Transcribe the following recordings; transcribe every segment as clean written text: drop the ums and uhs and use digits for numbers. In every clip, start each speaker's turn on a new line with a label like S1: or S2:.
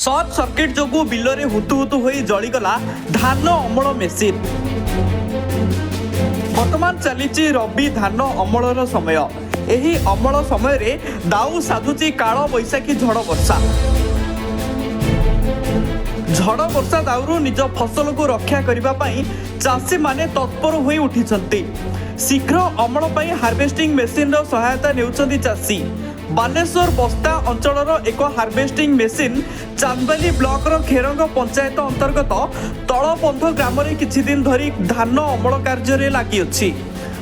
S1: Short circuit जोगु बिलरे हुतु हुतु होई जळीगला धान अमल machine. वर्तमान चलीची रबी धान अमलर समय। एही अमल समय रे दाऊ साधुची काळ बैशाखी झड़ वर्षा। झड़ वर्षा दाऊरु निज फसल को रक्षा करिबा पई चाषी माने तत्पर होई उठिछंती। शीघ्र अमल पई हार्वेस्टिंग मेसीन रो सहायता नेउछंती चाषी। बालेश्वर बस्ता अंचलर एक हार्वेस्टिंग मेसीन चांदबाली ब्लॉक रो खेरंग पंचायत अंतर्गत तलबंध ग्राम रे किछि दिन धरी धान अमल कार्य रे लागि अछि।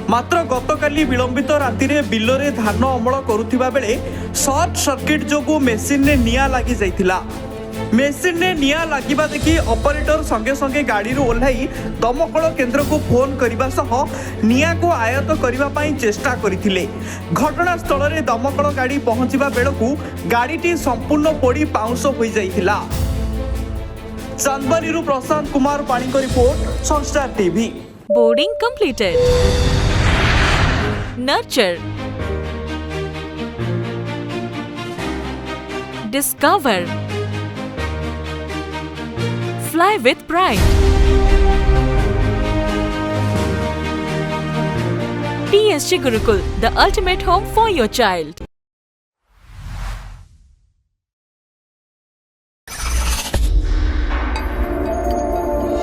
S1: मात्र गतकाली विलंबित राति रे बिलरे धान अमल करुथिबा बेले सर्ट सर्किट जोगु मेसीन ने निया लागि जाइथिला। मेसीन ने निया लागिबा देखि ऑपरेटर संगे संगे गाड़ी रू ओल्हाई दमकल केन्द्र को फोन करबा सह निया को आयत करबा पई चेष्टा करिथिले। घटनास्थल रे दमकल गाड़ी पहुंचीबा बेलकु गाड़ीटी संपूर्ण पोड़ी पाउंस होई जाइथिला। चांदबारी रू प्रशांत कुमार पाणी को report, Sunstar TV.
S2: Boarding completed. Nurture. Discover. Fly with pride. TSG Gurukul, the ultimate home for your child.